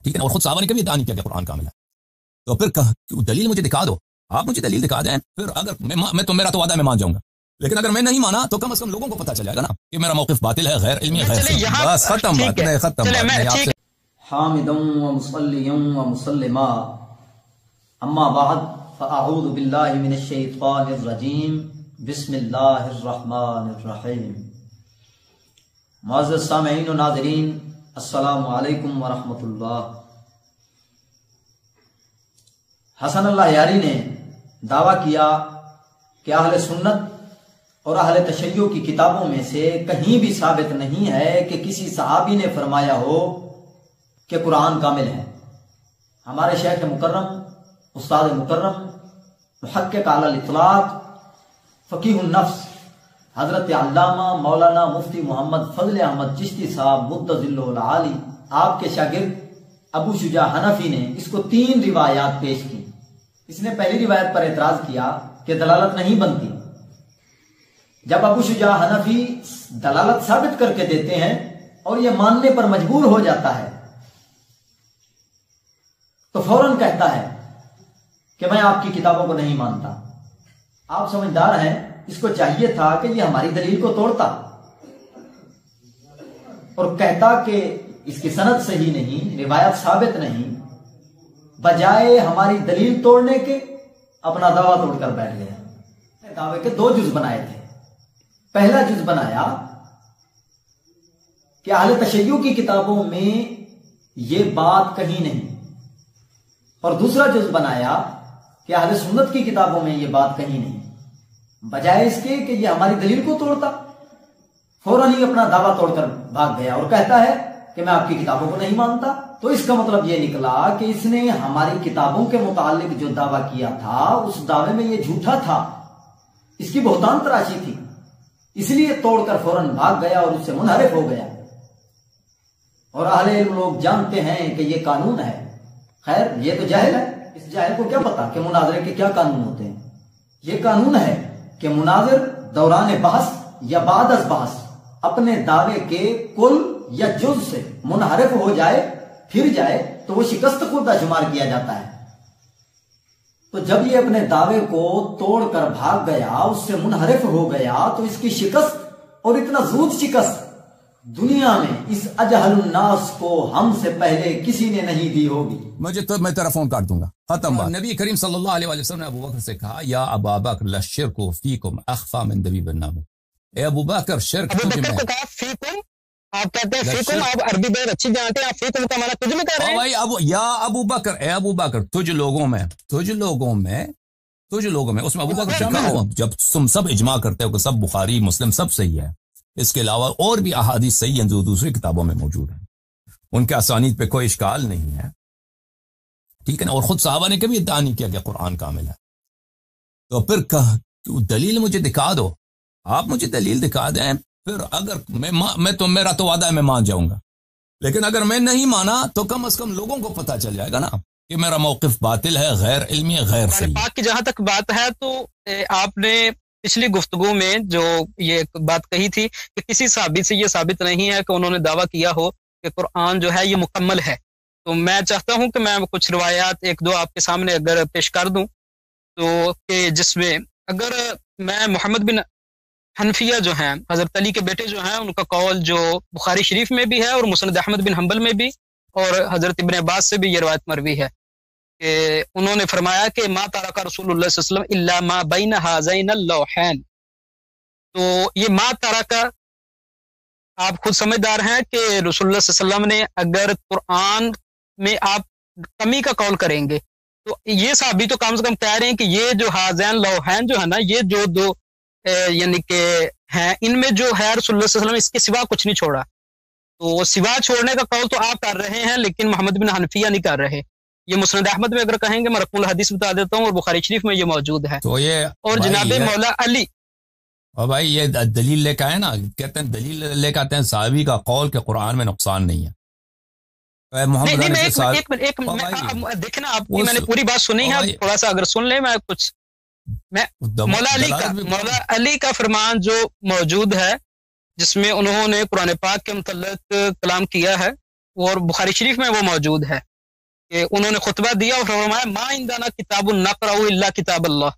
ٹھیک ہے، اور خود صحابہ نے کبھی ادعا نہیں کیا کہ قرآن کامل ہے. تو پھر دلیل مجھے دکھا دو، آپ مجھے دلیل دکھا دیں، پھر اگر میں تو میرا تو وعدہ ہے میں مان جاؤں گا، لیکن اگر میں نہیں مانا تو کم از کم لوگوں کو پتہ چل جائے گا نا کہ میرا موقف باطل ہے، غیر علمی ہے، غیر صحیح. بس ختم بات، نہیں ختم بات. نہیں آپ سے حامدا ومصلیا ومسلما اما بعد فاعوذ باللہ من الشیطان الرجیم بسم اللہ الرحمن الرحیم. معزز سامعین و ناظرین، السلام علیکم ورحمۃ اللہ. حسن اللہ یاری نے دعویٰ کیا کہ اہل سنت اور اہل تشیع کی کتابوں میں سے کہیں بھی ثابت نہیں ہے کہ کسی صحابی نے فرمایا ہو کہ قرآن کامل ہے. ہمارے شیخ مکرم، استاد مکرم، محقق علی الاطلاق، فقیہ النفس حضرت علامہ مولانا مفتی محمد فضل احمد چشتی صاحب مدظلہ العالی، آپ کے شاگرد ابو شجاع حنفی نے اس کو 3 روایات پیش کی. اس نے پہلی روایت پر اعتراض کیا کہ دلالت نہیں بنتی. جب ابو شجاع حنفی دلالت ثابت کر کے دیتے ہیں اور یہ ماننے پر مجبور ہو جاتا ہے تو فوراً کہتا ہے کہ میں آپ کی کتابوں کو نہیں مانتا. آپ سمجھدار ہیں، اس کو چاہیے تھا کہ یہ ہماری دلیل کو توڑتا اور کہتا کہ اس کی سند صحیح نہیں، روایت ثابت نہیں. بجائے ہماری دلیل توڑنے کے اپنا دعویٰ توڑ کر بیٹھ گیا. دعوے کے 2 جز بنائے تھے. پہلا جز بنایا کہ اہل تشیع کی کتابوں میں یہ بات کہیں نہیں، اور دوسرا جز بنایا کہ اہل سنت کی کتابوں میں یہ بات کہیں نہیں. بجائے اس کے کہ یہ ہماری دلیل کو توڑتا، فوراً ہی اپنا دعویٰ توڑ کر بھاگ گیا اور کہتا ہے کہ میں آپ کی کتابوں کو نہیں مانتا. تو اس کا مطلب یہ نکلا کہ اس نے ہماری کتابوں کے متعلق جو دعویٰ کیا تھا اس دعوے میں یہ جھوٹا تھا، اس کی بہتان تراشی تھی، اس لیے توڑ کر فوراً بھاگ گیا اور اس سے منحرف ہو گیا. اور اہل علم لوگ جانتے ہیں کہ یہ قانون ہے. خیر، یہ تو جاہل ہے، اس جاہل کو کیا پتا کہ مناظرے کے کیا قانون ہوتے ہیں. یہ قانون ہے کہ مناظر دوران بحث یا بعد از بحث اپنے دعوے کے کل یا جز سے منحرف ہو جائے، پھر جائے تو وہ شکست خوردہ شمار کیا جاتا ہے. تو جب یہ اپنے دعوے کو توڑ کر بھاگ گیا، اس سے منحرف ہو گیا، تو اس کی شکست، اور اتنا زود شکست، دنیا میں اس اجہل الناس کو ہم سے پہلے کسی نے نہیں دی ہوگی. میں تیرا فون کاٹ دوں گا. ختم بات. نبی کریم صلی اللہ علیہ وسلم نے ابو بکر سے کہا، یا ابا بکر للشرک فیکم اخفی من دبیب النمل. اے ابو بکر، شرک تجھ میں. آپ کہتے ہیں فیکم، آپ عربی بہت اچھی جانتے ہیں، آپ فیکم کا معنی تجھ میں کہہ رہے ہیں. بھائی یا ابو بکر، اے ابو بکر، تجھ لوگوں میں اس میں ابو بکر شامل ہو. جب تم سب اجماع کرتے ہو کہ سب بخاری مسلم سب صحیح ہے، اس کے علاوہ اور بھی احادیث صحیح ہیں جو دوسری کتابوں میں موجود ہیں، ان کے اسانید پہ کوئی اشکال نہیں ہے، ٹھیک ہے نا. اور خود صحابہ نے کبھی ادعا نہیں کیا کہ قرآن کامل ہے. تو پھر دلیل مجھے دکھا دو، آپ مجھے دلیل دکھا دیں، پھر اگر میں تو میرا تو وعدہ ہے میں مان جاؤں گا، لیکن اگر میں نہیں مانا تو کم از کم لوگوں کو پتہ چل جائے گا نا کہ میرا موقف باطل ہے، غیر علمی ہے، غیر صحیح. پاک کی جہاں تک بات ہے تو آپ نے پچھلی گفتگو میں جو یہ بات کہی تھی کہ کسی صحابی سے یہ ثابت نہیں ہے کہ انہوں نے دعویٰ کیا ہو کہ قرآن جو ہے یہ مکمل ہے. تو میں چاہتا ہوں کہ میں کچھ روایات 1-2 آپ کے سامنے اگر پیش کر دوں تو کہ جس میں اگر میں محمد بن حنفیہ جو ہیں، حضرت علی کے بیٹے جو ہیں، ان کا قول جو بخاری شریف میں بھی ہے اور مسند احمد بن حنبل میں بھی، اور حضرت ابن عباس سے بھی یہ روایت مروی ہے کہ انہوں نے فرمایا کہ ما ترک رسول اللہ صلی اللہ علیہ وسلم الا ما بین هذین اللوحین. تو یہ ما ترک، آپ خود سمجھدار ہیں کہ رسول اللہ صلی اللہ علیہ وسلم نے اگر قرآن میں آپ کمی کا قول کریں گے تو یہ صحابی تو کم سے کم کہہ رہے ہیں کہ یہ جو ہذین لوحین جو ہے نا، یہ جو 2 یعنی کہ ہیں، ان میں جو ہے رسول اللہ صلی اللہ علیہ وسلم اس کے سوا کچھ نہیں چھوڑا. تو سوا چھوڑنے کا قول تو آپ کر رہے ہیں، لیکن محمد بن حنفیہ نہیں کر رہے. یہ مسند احمد میں اگر کہیں گے، میں رقم الحدیث بتا دیتا ہوں، اور بخاری شریف میں یہ موجود ہے. تو یہ اور جناب مولا علی، اور بھائی یہ دلیل لے کے آئے نا، کہتے ہیں دلیل لے کے آتے ہیں صحابی کا قول کہ قرآن میں نقصان نہیں ہے. دیکھیں نا، آپ میں نے پوری بات سنی ہے، تھوڑا سا اگر سن لیں میں کچھ. میں مولا علی کا فرمان جو موجود ہے جس میں انہوں نے قرآن پاک کے متعلق کلام کیا ہے، اور بخاری شریف میں وہ موجود ہے. کہ انہوں نے خطبہ دیا اور فرمایا ما عندنا کتاب نقرأ الا کتاب اللہ.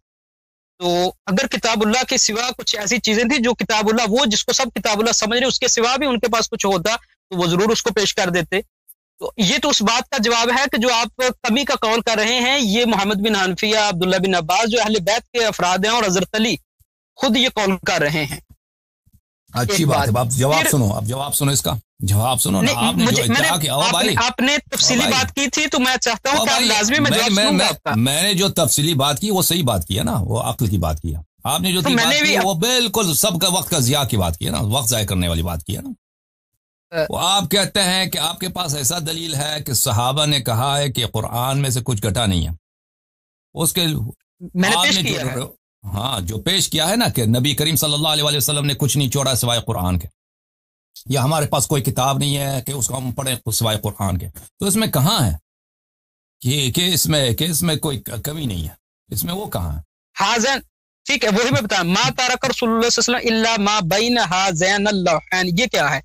تو اگر کتاب اللہ کے سوا کچھ ایسی چیزیں تھیں جو کتاب اللہ، وہ جس کو سب کتاب اللہ سمجھ رہے، اس کے سوا بھی ان کے پاس کچھ ہوتا تو وہ ضرور اس کو پیش کر دیتے. تو یہ تو اس بات کا جواب ہے کہ جو آپ کمی کا قول کر رہے ہیں، یہ محمد بن حنفیہ، عبداللہ بن عباس جو اہل بیت کے افراد ہیں، اور حضرت علی خود یہ قول کر رہے ہیں. اچھی بات ہے. آپ جواب سنو، اب جواب سنو، اس کا جواب سنو نا. آپ نے جو ادعا کیا آپ نے تفصیلی بات کی تھی، تو میں چاہتا ہوں کہ آپ لازمی میں جواب سنوں گا آپ کا. میں نے جو تفصیلی بات کی وہ صحیح بات کی ہے نا، وہ عقل کی بات کی ہے. آپ نے جو بات کی وہ بالکل سب کا وقت کا ضیاع کی بات کی ہے نا، وقت ضائع کرنے والی بات کی ہے نا. وہ آپ کہتے ہیں کہ آپ کے پاس ایسا دلیل ہے کہ صحابہ نے کہا ہے کہ قرآن میں سے کچھ گھٹا نہیں ہے. اس کے میں نے پیش کیا ہے. ہاں، جو پیش کیا ہے نا کہ نبی کریم صلی اللہ علیہ وسلم نے کچھ نہیں چھوڑا سوائے قرآن کے، یا ہمارے پاس کوئی کتاب نہیں ہے کہ اس کو ہم پڑھیں سوائے قرآن کے. تو اس میں کہاں ہے کہ اس میں کوئی کمی نہیں ہے؟ اس میں وہ کہاں ہے؟ حاضن ٹھیک ہے، وہی میں بتا ما تارک رسول اللہ صلی اللہ علیہ وسلم الا ما بین ہذین اللوحین. یہ کیا ہے؟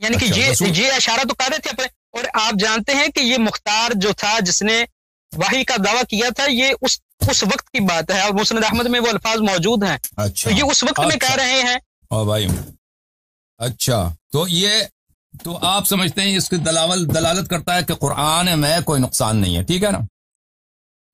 یعنی کہ یہ اشارہ تو کر رہے تھے اپنے. اور آپ جانتے ہیں کہ یہ مختار جو تھا جس نے وحی کا دعویٰ کیا تھا، یہ اس وقت کی بات ہے، اور مسند احمد میں وہ الفاظ موجود ہیں. اچھا، تو یہ اس وقت میں کہہ رہے ہیں. بھائی اچھا، تو آپ سمجھتے ہیں اس کی دلالت کرتا ہے کہ قرآن میں کوئی نقصان نہیں ہے، ٹھیک ہے نا.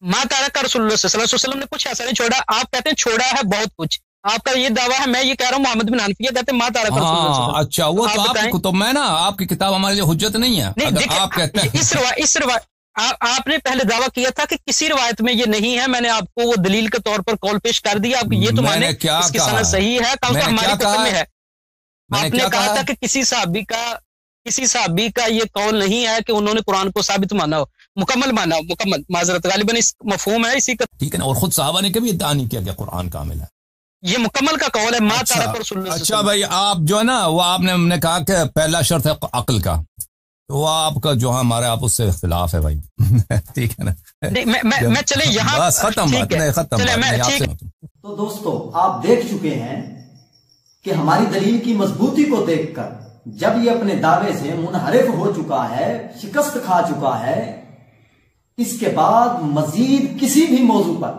ما تارک رسول اللہ صلی اللہ علیہ وسلم نے کچھ ایسا نہیں چھوڑا. آپ کہتے ہیں چھوڑا ہے بہت کچھ، آپ کا یہ دعویٰ ہے. میں یہ کہہ رہا ہوں محمد بن حنفیہ کہتے ہیں ما تارک رسول اللہ صلی اللہ علیہ وسلم. اچھا، وہ تو آپ میں نا، آپ کی کتاب ہمارے لیے حجت نہیں ہے. اگر آپ کہتے ہیں اس روایت آپ نے پہلے دعویٰ کیا تھا کہ کسی روایت میں یہ نہیں ہے. میں نے آپ کو وہ دلیل کے طور پر قول پیش کر دیا. آپ یہ تو مانے اس کی سند صحیح ہے، ہماری کتب میں ہے. آپ نے کہا تھا کہ کسی صحابی کا یہ قول نہیں ہے کہ انہوں نے قرآن کو ثابت مانا ہو، مکمل مانا ہو. مکمل معذرت غالباً اس مفہوم ہے اسی کا، ٹھیک ہے نا. اور خود صحابہ نے کبھی ادعا نہیں کیا کہ قرآن کامل ہے. یہ مکمل کا قول ہے. ما تارک رسول اللہ. اچھا بھائی، آپ جو ہے نا، وہ آپ نے کہا کہ پہلا شرط ہے عقل کا، تو وہ آپ کا جو ہمارے آپ اس سے اختلاف ہے بھائی. ٹھیک ہے نا. میں چلے یہاں بس ختم. تو دوستو، آپ دیکھ چکے ہیں کہ ہماری دلیل کی مضبوطی کو دیکھ کر جب یہ اپنے دعوے سے منحرف ہو چکا ہے، شکست کھا چکا ہے، اس کے بعد مزید کسی بھی موضوع پر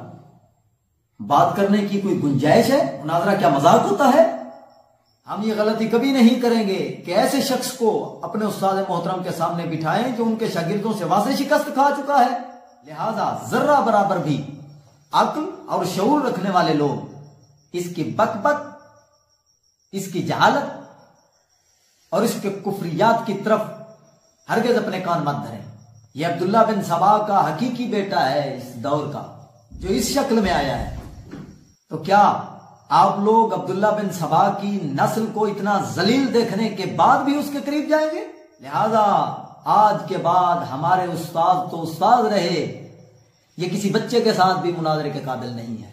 بات کرنے کی کوئی گنجائش ہے؟ مناظرہ کیا مذاق ہوتا ہے؟ ہم یہ غلطی کبھی نہیں کریں گے کہ ایسے شخص کو اپنے استاد محترم کے سامنے بٹھائیں جو ان کے شاگردوں سے واضح شکست کھا چکا ہے. لہذا ذرہ برابر بھی عقل اور شعور رکھنے والے لوگ اس کی بک بک، اس کی جہالت اور اس کے کفریات کی طرف ہرگز اپنے کان مت دھریں. یہ عبداللہ بن سبا کا حقیقی بیٹا ہے اس دور کا، جو اس شکل میں آیا ہے. تو کیا آپ لوگ عبداللہ بن سبا کی نسل کو اتنا ذلیل دیکھنے کے بعد بھی اس کے قریب جائیں گے؟ لہذا آج کے بعد ہمارے استاد تو استاد رہے، یہ کسی بچے کے ساتھ بھی مناظرے کے قابل نہیں ہے.